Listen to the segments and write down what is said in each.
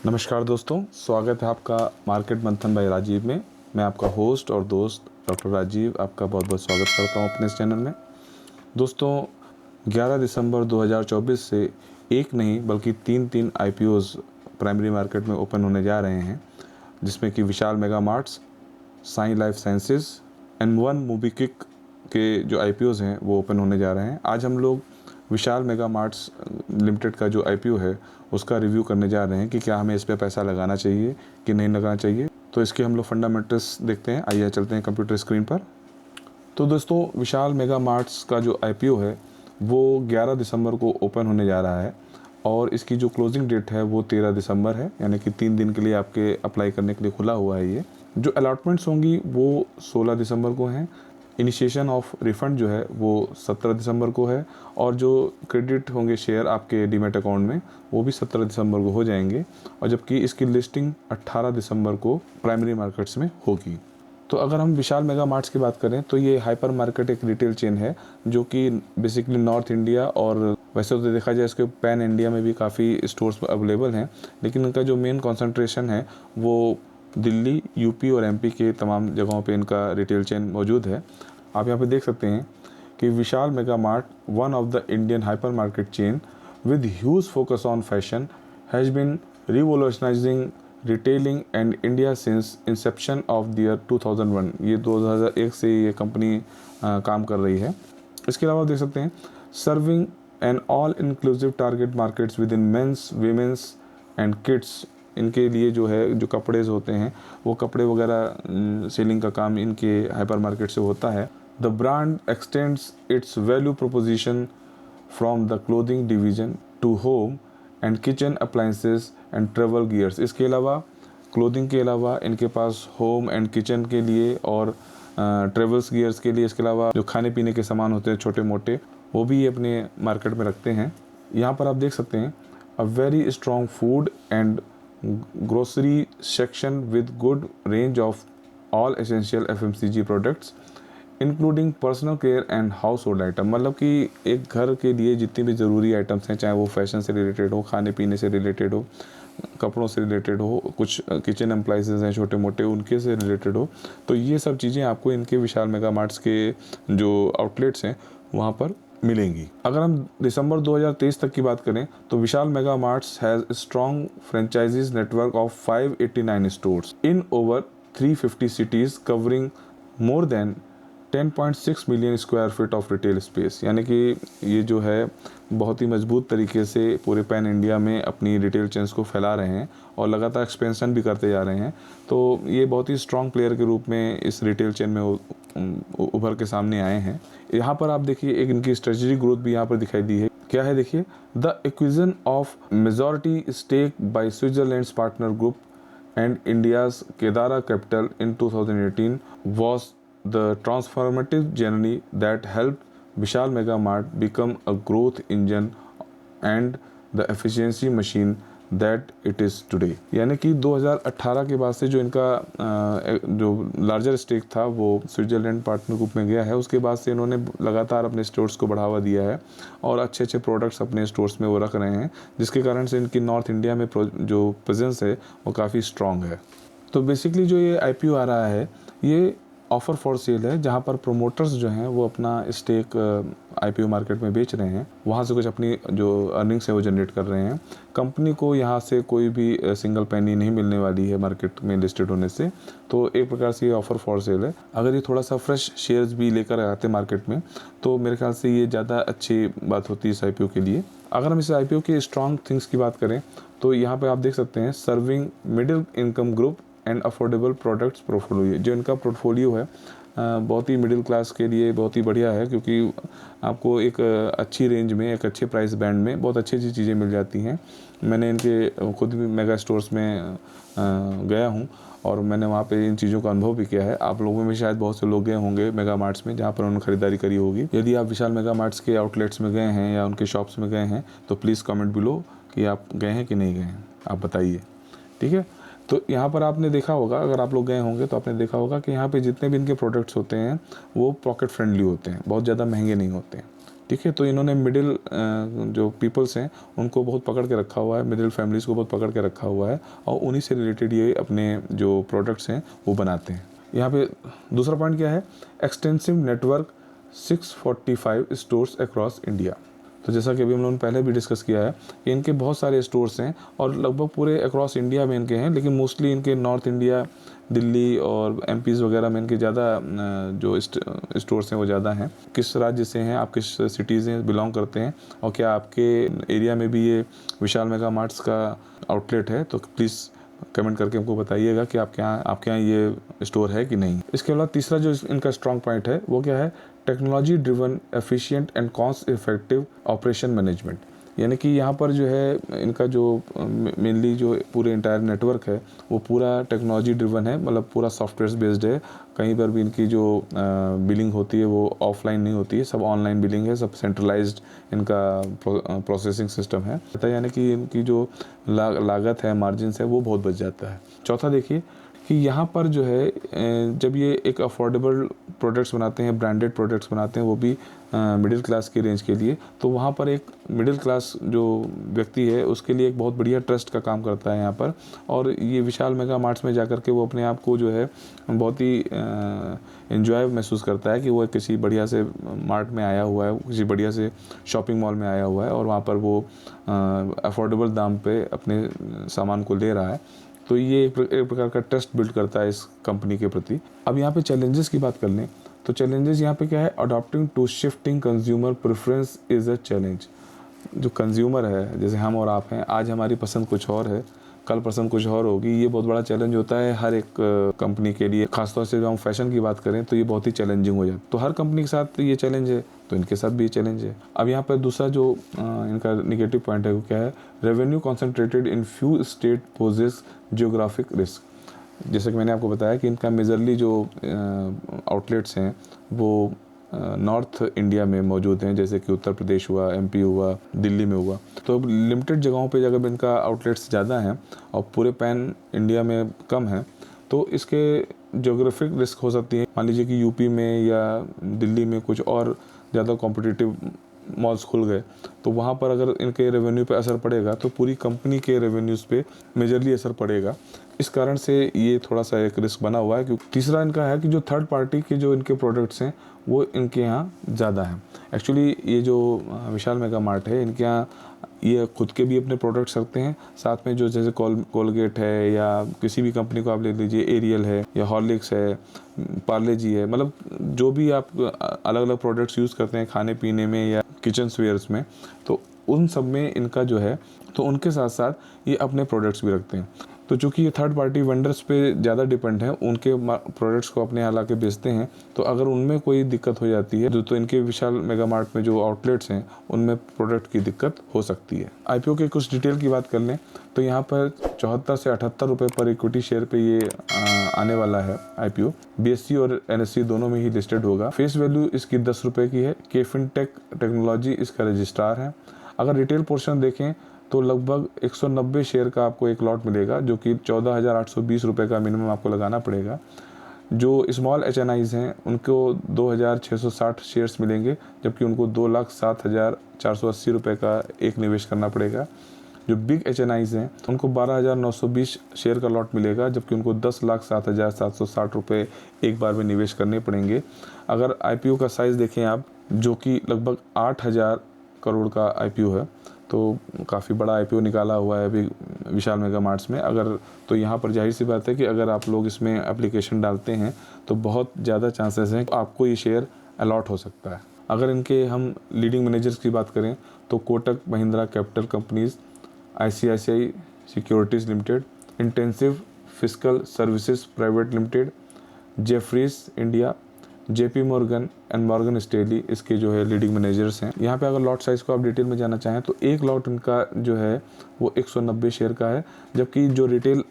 नमस्कार दोस्तों, स्वागत है आपका मार्केट मंथन बाय राजीव में। मैं आपका होस्ट और दोस्त डॉक्टर राजीव आपका बहुत बहुत स्वागत करता हूं अपने इस चैनल में। दोस्तों, 11 दिसंबर 2024 से एक नहीं बल्कि तीन आईपीओज़ प्राइमरी मार्केट में ओपन होने जा रहे हैं, जिसमें कि Vishal mega marts, Sai life sciences and one MobiKwik के जो आईपीओज़ हैं वो ओपन होने जा रहे हैं। आज हम लोग विशाल मेगा मार्ट्स लिमिटेड का जो आईपीओ है उसका रिव्यू करने जा रहे हैं कि क्या हमें इस पे पैसा लगाना चाहिए कि नहीं लगाना चाहिए। तो इसके हम लोग फंडामेंटल्स देखते हैं। आइए चलते हैं कंप्यूटर स्क्रीन पर। तो दोस्तों, विशाल मेगा मार्ट्स का जो आईपीओ है वो 11 दिसंबर को ओपन होने जा रहा है और इसकी जो क्लोजिंग डेट है वो 13 दिसंबर है, यानी कि 3 दिन के लिए आपके अप्लाई करने के लिए खुला हुआ है। ये जो अलॉटमेंट्स होंगी वो 16 दिसंबर को हैं। इनिशिएशन ऑफ रिफ़ंड जो है वो 17 दिसंबर को है और जो क्रेडिट होंगे शेयर आपके डीमैट अकाउंट में वो भी 17 दिसंबर को हो जाएंगे, और जबकि इसकी लिस्टिंग 18 दिसंबर को प्राइमरी मार्केट्स में होगी। तो अगर हम विशाल मेगा मार्ट्स की बात करें तो ये हाइपर मार्केट एक रिटेल चेन है जो कि बेसिकली नॉर्थ इंडिया और वैसे तो देखा जाए इसके पैन इंडिया में भी काफ़ी स्टोर्स अवेलेबल हैं, लेकिन इनका जो मेन कंसंट्रेशन है वो दिल्ली, यूपी और एमपी के तमाम जगहों पे इनका रिटेल चेन मौजूद है। आप यहाँ पे देख सकते हैं कि Vishal mega mart, one of the Indian hypermarket chain with huge focus on fashion, has been revolutionising retailing and India since inception of the year 2001। ये 2001 से ये कंपनी काम कर रही है। इसके अलावा देख सकते हैं serving an all inclusive target markets within men's, women's and kids. इनके लिए जो है जो कपड़े होते हैं वो कपड़े वगैरह सेलिंग का काम इनके हाइपर मार्केट से होता है। The brand extends its value proposition from the clothing division to home and kitchen appliances and travel gears. इसके अलावा क्लोथिंग के अलावा इनके पास होम एंड किचन के लिए और ट्रेवल्स गियर्स के लिए, इसके अलावा जो खाने पीने के सामान होते हैं छोटे मोटे, वो भी अपने मार्केट में रखते हैं। यहाँ पर आप देख सकते हैं a very strong food and grocery section with good range of all essential FMCG products including personal care and house hold item. मतलब कि एक घर के लिए जितनी भी ज़रूरी आइटम्स हैं, चाहे वो फैशन से रिलेटेड हो, खाने पीने से रिलेटेड हो, कपड़ों से रिलेटेड हो, कुछ किचन एम्प्लाइंसेस हैं छोटे मोटे उनके से रिलेटेड हो, तो ये सब चीज़ें आपको इनके विशाल मेगा मार्ट्स के जो आउटलेट्स हैं वहाँ पर मिलेंगी। अगर हम दिसंबर 2023 तक की बात करें तो Vishal mega marts has strong franchisees network of 589 stores in over 350 cities covering more than 10.6 million square feet of retail space. यानी कि ये जो है बहुत ही मजबूत तरीके से पूरे पैन इंडिया में अपनी रिटेल चेन्स को फैला रहे हैं और लगातार एक्सपेंशन भी करते जा रहे हैं। तो ये बहुत ही स्ट्रॉन्ग प्लेयर के रूप में इस रिटेल चेन में उभर के सामने आए हैं। यहाँ पर आप देखिए एक इनकी स्ट्रेटेजिक ग्रोथ भी यहाँ पर दिखाई दी है। क्या है देखिए, the acquisition of majority stake by Switzerland's partner group and India's Kedara capital in 2018 was the transformative journey that helped Vishal Mega Mart become a growth engine and the efficiency machine that it is today। यानी कि 2018 के बाद से जो इनका जो larger stake था वो स्विट्जरलैंड पार्टनर ग्रुप में गया है, उसके बाद से इन्होंने लगातार अपने स्टोर्स को बढ़ावा दिया है और अच्छे अच्छे प्रोडक्ट्स अपने स्टोर्स में वो रख रहे हैं, जिसके कारण से इनकी नॉर्थ इंडिया में जो प्रेजेंस है वो काफ़ी स्ट्रॉन्ग है। तो बेसिकली जो ये आईपीओ आ रहा है ये ऑफ़र फॉर सेल है, जहाँ पर प्रोमोटर्स जो हैं वो अपना स्टेक आईपीओ मार्केट में बेच रहे हैं, वहाँ से कुछ अपनी जो अर्निंग्स है वो जनरेट कर रहे हैं। कंपनी को यहाँ से कोई भी सिंगल पैनी नहीं मिलने वाली है मार्केट में लिस्टेड होने से, तो एक प्रकार से ये ऑफ़र फॉर सेल है। अगर ये थोड़ा सा फ्रेश शेयर्स भी लेकर आते मार्केट में तो मेरे ख्याल से ये ज़्यादा अच्छी बात होती है इस आईपीओ के लिए। अगर हम इस आईपीओ के स्ट्रॉन्ग थिंग्स की बात करें तो यहाँ पर आप देख सकते हैं serving middle income group and affordable products portfolio. जो इनका पोर्टफोलियो है बहुत ही मिडिल क्लास के लिए बहुत ही बढ़िया है, क्योंकि आपको एक अच्छी रेंज में, एक अच्छे प्राइस बैंड में बहुत अच्छी अच्छी चीज़ें मिल जाती हैं। मैंने इनके खुद भी मेगा स्टोर्स में गया हूँ और मैंने वहाँ पे इन चीज़ों का अनुभव भी किया है। आप लोगों में शायद बहुत से लोग गए होंगे मेगा मार्ट्स में जहाँ पर उन्होंने खरीदारी करी होगी। यदि आप विशाल मेगा मार्ट्स के आउटलेट्स में गए हैं या उनके शॉप्स में गए हैं तो प्लीज़ कमेंट बिलो कि आप गए हैं कि नहीं गए हैं, आप बताइए, ठीक है। तो यहाँ पर आपने देखा होगा, अगर आप लोग गए होंगे तो आपने देखा होगा कि यहाँ पे जितने भी इनके प्रोडक्ट्स होते हैं वो पॉकेट फ्रेंडली होते हैं, बहुत ज़्यादा महंगे नहीं होते हैं। ठीक है। तो इन्होंने मिडिल जो पीपल्स हैं उनको बहुत पकड़ के रखा हुआ है, मिडिल फैमिलीज़ को बहुत पकड़ के रखा हुआ है, और उन्हीं से रिलेटेड ये अपने जो प्रोडक्ट्स हैं वो बनाते हैं। यहाँ पे दूसरा पॉइंट क्या है, extensive network 645 stores across India. तो जैसा कि अभी हम लोगों ने पहले भी डिस्कस किया है कि इनके बहुत सारे स्टोर्स हैं और लगभग पूरे अक्रॉस इंडिया में इनके हैं, लेकिन मोस्टली इनके नॉर्थ इंडिया, दिल्ली और एमपीज़ वगैरह में इनके ज़्यादा जो स्टोर्स हैं वो ज़्यादा हैं। किस राज्य से हैं आप, किस सिटीज़ से बिलोंग करते हैं, और क्या आपके एरिया में भी ये विशाल मेगा मार्ट्स का आउटलेट है, तो प्लीज़ कमेंट करके हमको बताइएगा कि आपके यहाँ ये स्टोर है कि नहीं। इसके अलावा तीसरा जो इनका स्ट्रॉन्ग पॉइंट है वो क्या है, technology driven efficient and cost effective operation management. यानी कि यहाँ पर जो है इनका जो मेनली जो पूरे इंटायर नेटवर्क है वो पूरा टेक्नोलॉजी ड्रिवन है, मतलब पूरा सॉफ्टवेयर बेस्ड है। कहीं पर भी इनकी जो बिलिंग होती है वो ऑफलाइन नहीं होती है, सब ऑनलाइन बिलिंग है, सब सेंट्रलाइज्ड इनका प्रोसेसिंग सिस्टम है। यानी कि इनकी जो लागत है, मार्जिन्स है, वो बहुत बच जाता है। चौथा देखिए कि यहाँ पर जो है जब ये एक अफोर्डेबल प्रोडक्ट्स बनाते हैं, ब्रांडेड प्रोडक्ट्स बनाते हैं, वो भी मिडिल क्लास की रेंज के लिए, तो वहाँ पर एक मिडिल क्लास जो व्यक्ति है उसके लिए एक बहुत बढ़िया ट्रस्ट का काम करता है यहाँ पर। और ये विशाल मेगा मार्ट्स में जाकर के वो अपने आप को जो है बहुत ही एंजॉय महसूस करता है कि वो किसी बढ़िया से मार्ट में आया हुआ है, किसी बढ़िया से शॉपिंग मॉल में आया हुआ है और वहाँ पर वो अफोर्डेबल दाम पे अपने सामान को ले रहा है। तो ये एक प्रकार का ट्रस्ट बिल्ड करता है इस कंपनी के प्रति। अब यहाँ पे चैलेंजेस की बात कर लें तो चैलेंजेस यहाँ पे क्या है, adopting to shifting consumer preference is a challenge. जो कंज्यूमर है, जैसे हम और आप हैं, आज हमारी पसंद कुछ और है, कल पसंद कुछ और होगी। ये बहुत बड़ा चैलेंज होता है हर एक कंपनी के लिए। खासतौर से जब हम फैशन की बात करें तो ये बहुत ही चैलेंजिंग हो जाता है। तो हर कंपनी के साथ ये चैलेंज है, तो इनके साथ भी ये चैलेंज है। अब यहाँ पर दूसरा जो इनका निगेटिव पॉइंट है वो क्या है, revenue concentrated in few state poses geographic risk. जैसे कि मैंने आपको बताया कि इनका मेजरली जो आउटलेट्स हैं वो नॉर्थ इंडिया में मौजूद हैं, जैसे कि उत्तर प्रदेश हुआ, एमपी हुआ, दिल्ली में हुआ। तो लिमिटेड जगहों पे जगह इनका आउटलेट्स ज़्यादा हैं और पूरे पैन इंडिया में कम है, तो इसके ज्योग्राफिक रिस्क हो सकती है। मान लीजिए कि यूपी में या दिल्ली में कुछ और ज़्यादा कॉम्पिटिटिव मॉल्स खुल गए, तो वहाँ पर अगर इनके रेवेन्यू पे असर पड़ेगा तो पूरी कंपनी के रेवेन्यूज़ पे मेजरली असर पड़ेगा। इस कारण से ये थोड़ा सा एक रिस्क बना हुआ है। क्योंकि तीसरा इनका है कि जो थर्ड पार्टी के जो इनके प्रोडक्ट्स हैं वो इनके यहाँ ज़्यादा हैं। एक्चुअली ये जो विशाल मेगा मार्ट है, इनके यहाँ ये खुद के भी अपने प्रोडक्ट्स रखते हैं, साथ में जो जैसे कोलगेट है या किसी भी कंपनी को आप ले लीजिए, एरियल है या हॉर्लिक्स है, पार्ले जी है, मतलब जो भी आप अलग अलग प्रोडक्ट्स यूज़ करते हैं खाने पीने में या किचन वेयर्स में, तो उन सब में इनका जो है, तो उनके साथ साथ ये अपने प्रोडक्ट्स भी रखते हैं। तो चूँकि ये थर्ड पार्टी वेंडर्स पे ज़्यादा डिपेंड है, उनके प्रोडक्ट्स को अपने यहाँ ला के बेचते हैं, तो अगर उनमें कोई दिक्कत हो जाती है तो इनके विशाल मेगा मार्ट में जो आउटलेट्स हैं उनमें प्रोडक्ट की दिक्कत हो सकती है। आईपीओ के कुछ डिटेल की बात कर लें तो यहाँ पर 74 से 78 रुपये पर इक्विटी शेयर पे ये आने वाला है आईपीओ। बीएससी और एनएससी दोनों में ही लिस्टेड होगा। फेस वैल्यू इसकी 10 रुपये की है। केफिनटेक टेक्नोलॉजी इसका रजिस्ट्रार है। अगर रिटेल पोर्शन देखें तो लगभग 190 शेयर का आपको एक लॉट मिलेगा, जो कि 14,820 रुपये का मिनिमम आपको लगाना पड़ेगा। जो स्मॉल एचएनआईज़ हैं उनको 2,660 शेयर्स मिलेंगे, जबकि उनको 2,07,480 रुपये का एक निवेश करना पड़ेगा। जो बिग एचएनआईज़ हैं उनको 12,920 शेयर का लॉट मिलेगा, जबकि उनको 10,07,760 रुपये एक बार में निवेश करने पड़ेंगे। अगर आईपीओ का साइज़ देखें आप, जो कि लगभग 8,000 करोड़ का आईपीओ है, तो काफ़ी बड़ा आईपीओ निकाला हुआ है अभी विशाल मेगा मार्ट्स में। अगर तो यहाँ पर जाहिर सी बात है कि अगर आप लोग इसमें एप्लीकेशन डालते हैं तो बहुत ज़्यादा चांसेस हैं कि आपको ये शेयर अलॉट हो सकता है। अगर इनके हम लीडिंग मैनेजर्स की बात करें तो Kotak Mahindra capital companies, ICICI securities limited, intensive fiscal services private limited, Jefferies India, JP Morgan and Morgan Stanley इसके जो है लीडिंग मैनेजर्स हैं। यहाँ पे अगर लॉट साइज़ को आप डिटेल में जाना चाहें तो एक लॉट इनका जो है वो 190 शेयर का है, जबकि जो रिटेल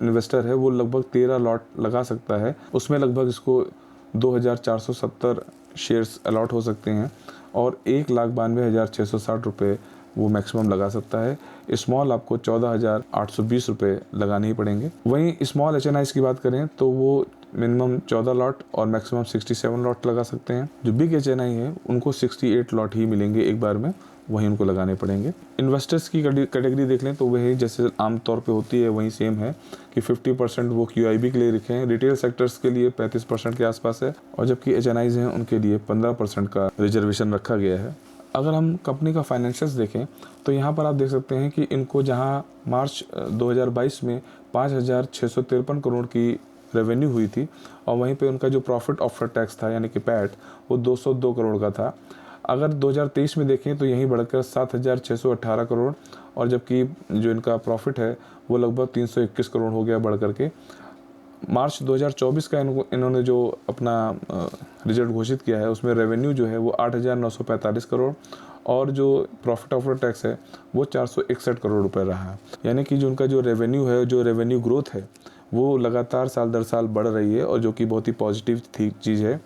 इन्वेस्टर है वो लगभग 13 लॉट लगा सकता है। उसमें लगभग इसको 2,470 शेयर्स अलॉट हो सकते हैं और 1,92,660 रुपये वो मैक्सिमम लगा सकता है। स्मॉल आपको 14,820 रुपये लगाने ही पड़ेंगे। वहीं स्मॉल एचएनआईज़ की बात करें तो वो मिनिमम 14 लॉट और मैक्सिमम 67 लॉट लगा सकते हैं। जो बिग HNI है उनको 68 लॉट ही मिलेंगे एक बार में, वहीं उनको लगाने पड़ेंगे। इन्वेस्टर्स की कैटेगरी देख लें तो वही जैसे आमतौर पे होती है वही सेम है कि 50% वो QIB के लिए रखे हैं, रिटेल सेक्टर्स के लिए 35% के आसपास है, और जबकि HNIs हैं उनके लिए 15% का रिजर्वेशन रखा गया है। अगर हम कंपनी का फाइनेंशियल्स देखें तो यहाँ पर आप देख सकते हैं कि इनको जहाँ मार्च 2022 में 5,653 करोड़ की रेवेन्यू हुई थी, और वहीं पे उनका जो प्रॉफिट आफ्टर टैक्स था यानी कि पैट वो 202 करोड़ का था। अगर 2023 में देखें तो यहीं बढ़कर 7,618 करोड़, और जबकि जो इनका प्रॉफिट है वो लगभग 321 करोड़ हो गया बढ़ करके। मार्च 2024 का इन्होंने जो अपना रिजल्ट घोषित किया है उसमें रेवेन्यू जो है वो 8,945 करोड़, और जो प्रॉफिट आफ्टर टैक्स है वो 461 करोड़ रुपए रहा है। यानी कि जो उनका जो रेवेन्यू है, जो रेवेन्यू ग्रोथ है वो लगातार साल दर साल बढ़ रही है, और जो कि बहुत ही पॉजिटिव चीज़ है।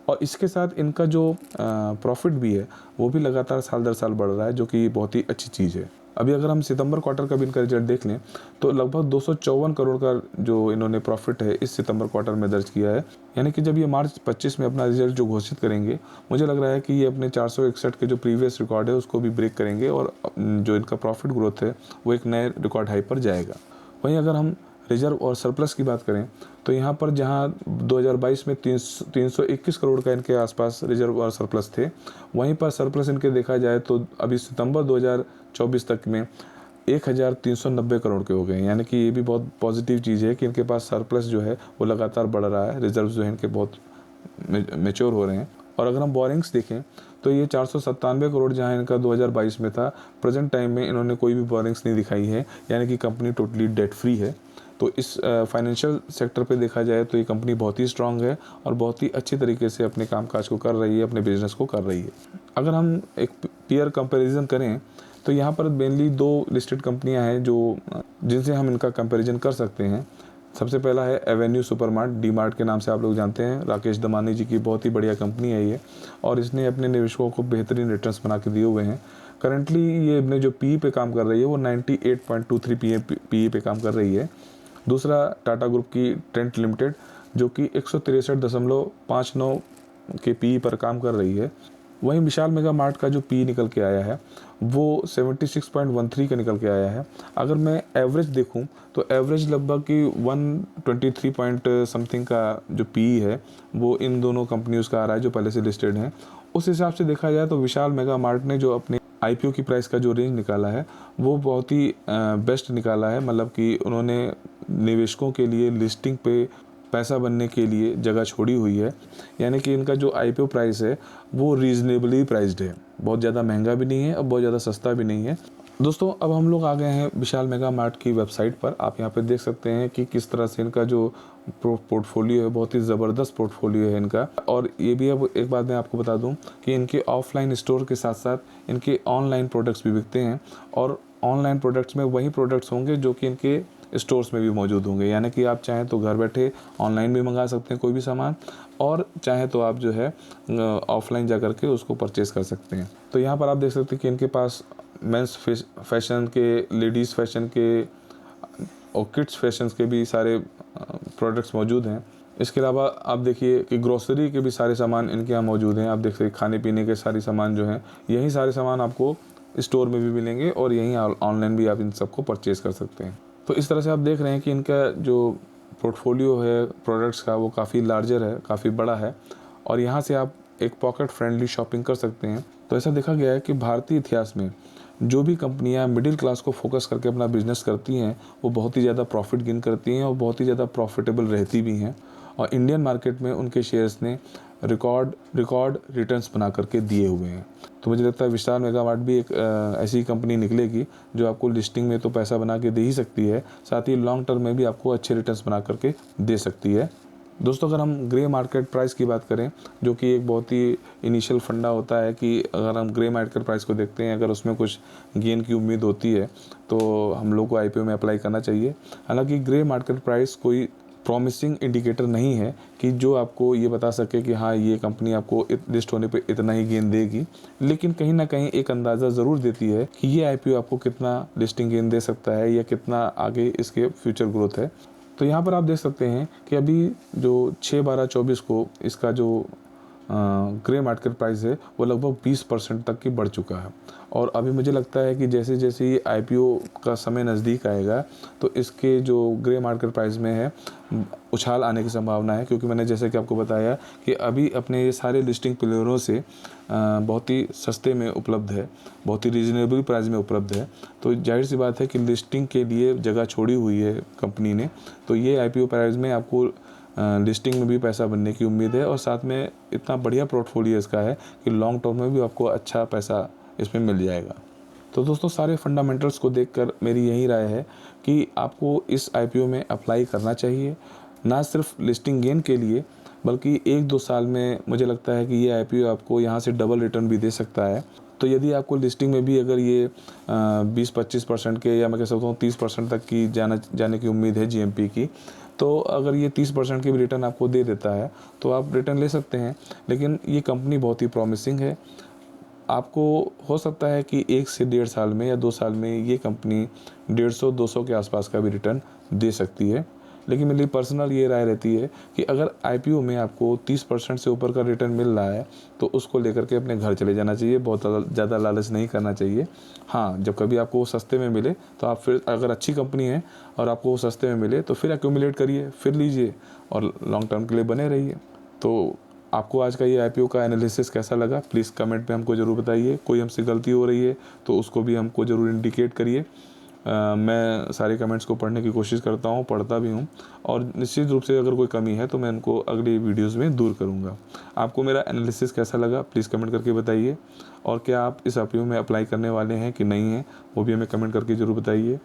और इसके साथ इनका जो प्रॉफिट भी है वो भी लगातार साल दर साल बढ़ रहा है, जो कि बहुत ही अच्छी चीज़ है। अभी अगर हम सितंबर क्वार्टर का भी इनका रिजल्ट देख लें तो लगभग 254 करोड़ का जो इन्होंने प्रॉफिट है इस सितंबर क्वार्टर में दर्ज किया है। यानी कि जब ये मार्च 25 में अपना रिजल्ट जो घोषित करेंगे, मुझे लग रहा है कि ये अपने 461 के जो प्रीवियस रिकॉर्ड है उसको भी ब्रेक करेंगे, और जो इनका प्रॉफिट ग्रोथ है वो एक नए रिकॉर्ड हाई पर जाएगा। वहीं अगर हम रिजर्व और सरप्लस की बात करें तो यहाँ पर जहाँ 2022 में 321 करोड़ का इनके आसपास रिजर्व और सरप्लस थे, वहीं पर सरप्लस इनके देखा जाए तो अभी सितंबर 2024 तक में 1,390 करोड़ के हो गए हैं। यानी कि ये भी बहुत पॉजिटिव चीज़ है कि इनके पास सरप्लस जो है वो लगातार बढ़ रहा है, रिजर्व जो है इनके बहुत मेच्योर हो रहे हैं। और अगर हम बोरिंग्स देखें तो ये 497 करोड़ जहाँ इनका 2022 में था, प्रेजेंट टाइम में इन्होंने कोई भी बोरिंग्स नहीं दिखाई है, यानी कि कंपनी टोटली डेट फ्री है। तो इस फाइनेंशियल सेक्टर पे देखा जाए तो ये कंपनी बहुत ही स्ट्रांग है और बहुत ही अच्छी तरीके से अपने कामकाज को कर रही है, अपने बिजनेस को कर रही है। अगर हम एक पीयर कंपैरिजन करें तो यहाँ पर मेनली 2 लिस्टेड कंपनियाँ हैं जो जिनसे हम इनका कंपैरिजन कर सकते हैं। सबसे पहला है एवेन्यू सुपरमार्ट, डी मार्ट के नाम से आप लोग जानते हैं। राकेश दमानी जी की बहुत ही बढ़िया कंपनी है ये, और इसने अपने निवेशकों को बेहतरीन रिटर्न्स बना के दिए हुए हैं। करंटली ये अपने जो PE पे काम कर रही है वो 98.23 PE पे काम कर रही है। दूसरा टाटा ग्रुप की ट्रेंट लिमिटेड जो कि 163.59 के PE पर काम कर रही है। वहीं विशाल मेगा मार्ट का जो PE निकल के आया है वो 76.13 का निकल के आया है। अगर मैं एवरेज देखूं तो एवरेज लगभग कि 123 पॉइंट समथिंग का जो PE है वो इन दोनों कंपनियों का आ रहा है जो पहले से लिस्टेड हैं। उस हिसाब से देखा जाए तो विशाल मेगा मार्ट ने जो अपने IPO की प्राइस का जो रेंज निकाला है वो बहुत ही बेस्ट निकाला है। मतलब कि उन्होंने निवेशकों के लिए लिस्टिंग पे पैसा बनने के लिए जगह छोड़ी हुई है। यानी कि इनका जो IPO प्राइस है वो रीजनेबली प्राइस्ड है, बहुत ज़्यादा महंगा भी नहीं है और बहुत ज़्यादा सस्ता भी नहीं है। दोस्तों अब हम लोग आ गए हैं विशाल मेगा मार्ट की वेबसाइट पर। आप यहाँ पे देख सकते हैं कि किस तरह से इनका जो पोर्टफोलियो है बहुत ही ज़बरदस्त पोर्टफोलियो है इनका। और ये भी अब एक बात मैं आपको बता दूं कि इनके ऑफलाइन स्टोर के साथ साथ इनके ऑनलाइन प्रोडक्ट्स भी बिकते हैं, और ऑनलाइन प्रोडक्ट्स में वही प्रोडक्ट्स होंगे जो कि इनके स्टोर्स में भी मौजूद होंगे। यानी कि आप चाहें तो घर बैठे ऑनलाइन भी मंगा सकते हैं कोई भी सामान, और चाहे तो आप जो है ऑफलाइन जा कर के उसको परचेज़ कर सकते हैं। तो यहाँ पर आप देख सकते हैं कि इनके पास मेंस फैशन के, लेडीज़ फैशन के और किड्स फैशन के भी सारे प्रोडक्ट्स मौजूद हैं। इसके अलावा आप देखिए कि ग्रोसरी के भी सारे सामान इनके यहाँ मौजूद हैं। आप देख सकते हैं खाने पीने के सारे सामान जो हैं, यही सारे सामान आपको स्टोर में भी मिलेंगे और यहीं ऑनलाइन भी आप इन सबको परचेज़ कर सकते हैं। तो इस तरह से आप देख रहे हैं कि इनका जो पोर्टफोलियो है प्रोडक्ट्स का वो काफ़ी लार्जर है, काफ़ी बड़ा है, और यहाँ से आप एक पॉकेट फ्रेंडली शॉपिंग कर सकते हैं। तो ऐसा देखा गया है कि भारतीय इतिहास में जो भी कंपनियां मिडिल क्लास को फोकस करके अपना बिजनेस करती हैं वो बहुत ही ज़्यादा प्रॉफिट गेन करती हैं और बहुत ही ज़्यादा प्रॉफिटेबल रहती भी हैं, और इंडियन मार्केट में उनके शेयर्स ने रिकॉर्ड रिटर्न्स बना करके दिए हुए हैं। तो मुझे लगता है विशाल मेगा मार्ट भी एक ऐसी कंपनी निकलेगी जो आपको लिस्टिंग में तो पैसा बना के दे ही सकती है, साथ ही लॉन्ग टर्म में भी आपको अच्छे रिटर्न्स बना करके दे सकती है। दोस्तों अगर हम ग्रे मार्केट प्राइस की बात करें, जो कि एक बहुत ही इनिशियल फंडा होता है कि अगर हम ग्रे मार्केट प्राइस को देखते हैं, अगर उसमें कुछ गेन की उम्मीद होती है तो हम लोग को IPO में अप्लाई करना चाहिए। हालांकि ग्रे मार्केट प्राइस कोई प्रॉमिसिंग इंडिकेटर नहीं है कि जो आपको ये बता सके कि हाँ ये कंपनी आपको लिस्ट होने पे इतना ही गेन देगी, लेकिन कहीं ना कहीं एक अंदाज़ा ज़रूर देती है कि ये IPO आपको कितना लिस्टिंग गेन दे सकता है या कितना आगे इसके फ्यूचर ग्रोथ है। तो यहाँ पर आप देख सकते हैं कि अभी जो 6/12/24 को इसका जो ग्रे मार्केट प्राइस है वो लगभग 20% तक की बढ़ चुका है। और अभी मुझे लगता है कि जैसे जैसे ये IPO का समय नज़दीक आएगा तो इसके जो ग्रे मार्केट प्राइस में है उछाल आने की संभावना है, क्योंकि मैंने जैसे कि आपको बताया कि अभी अपने ये सारे लिस्टिंग प्लेयरों से बहुत ही सस्ते में उपलब्ध है, बहुत ही रीज़नेबल प्राइस में उपलब्ध है। तो जाहिर सी बात है कि लिस्टिंग के लिए जगह छोड़ी हुई है कंपनी ने, तो ये IPO प्राइस में आपको लिस्टिंग में भी पैसा बनने की उम्मीद है और साथ में इतना बढ़िया पोर्टफोलियो इसका है कि लॉन्ग टर्म में भी आपको अच्छा पैसा इसमें मिल जाएगा। तो दोस्तों सारे फंडामेंटल्स को देखकर मेरी यही राय है कि आपको इस IPO में अप्लाई करना चाहिए, ना सिर्फ लिस्टिंग गेन के लिए बल्कि 1-2 साल में मुझे लगता है कि ये IPO आपको यहाँ से डबल रिटर्न भी दे सकता है। तो यदि आपको लिस्टिंग में भी अगर ये 20-25% के या मैं कह सकता हूँ 30% तक की जाने की उम्मीद है GMP की, तो अगर ये 30% की भी रिटर्न आपको दे देता है तो आप रिटर्न ले सकते हैं। लेकिन ये कंपनी बहुत ही प्रॉमिसिंग है, आपको हो सकता है कि 1 से 1.5 साल में या 2 साल में ये कंपनी 150-200 के आसपास का भी रिटर्न दे सकती है। लेकिन मेरी पर्सनल ये राय रहती है कि अगर IPO में आपको 30% से ऊपर का रिटर्न मिल रहा है तो उसको लेकर के अपने घर चले जाना चाहिए, बहुत ज़्यादा लालच नहीं करना चाहिए। हाँ, जब कभी आपको वो सस्ते में मिले तो आप फिर, अगर अच्छी कंपनी है और आपको वो सस्ते में मिले तो फिर एक्यूमुलेट करिए, फिर लीजिए और लॉन्ग टर्म के लिए बने रहिए। तो आपको आज का ये IPO का एनालिसिस कैसा लगा प्लीज़ कमेंट में हमको ज़रूर बताइए। कोई हमसे गलती हो रही है तो उसको भी हमको ज़रूर इंडिकेट करिए। मैं सारे कमेंट्स को पढ़ने की कोशिश करता हूँ, पढ़ता भी हूँ और निश्चित रूप से अगर कोई कमी है तो मैं उनको अगली वीडियोस में दूर करूँगा। आपको मेरा एनालिसिस कैसा लगा प्लीज़ कमेंट करके बताइए, और क्या आप इस IPO में अप्लाई करने वाले हैं कि नहीं हैं वो भी हमें कमेंट करके ज़रूर बताइए।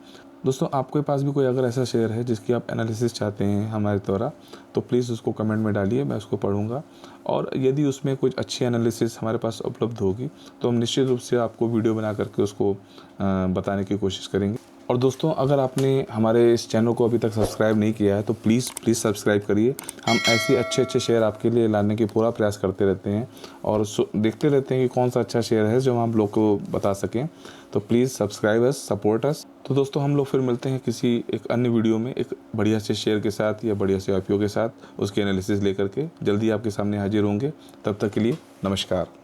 दोस्तों आपके पास भी कोई अगर ऐसा शेयर है जिसकी आप एनालिसिस चाहते हैं हमारे द्वारा तो प्लीज़ उसको कमेंट में डालिए, मैं उसको पढ़ूंगा और यदि उसमें कुछ अच्छी एनालिसिस हमारे पास उपलब्ध होगी तो हम निश्चित रूप से आपको वीडियो बना करके उसको बताने की कोशिश करेंगे। और दोस्तों अगर आपने हमारे इस चैनल को अभी तक सब्सक्राइब नहीं किया है तो प्लीज़ सब्सक्राइब करिए। हम ऐसे अच्छे शेयर आपके लिए लाने की पूरा प्रयास करते रहते हैं और देखते रहते हैं कि कौन सा अच्छा शेयर है जो हम लोग को बता सकें। तो please subscribe us, support us. तो दोस्तों हम लोग फिर मिलते हैं किसी एक अन्य वीडियो में एक बढ़िया से शेयर के साथ या बढ़िया से IPO के साथ, उसके एनालिसिस लेकर के जल्दी आपके सामने हाजिर होंगे। तब तक के लिए नमस्कार।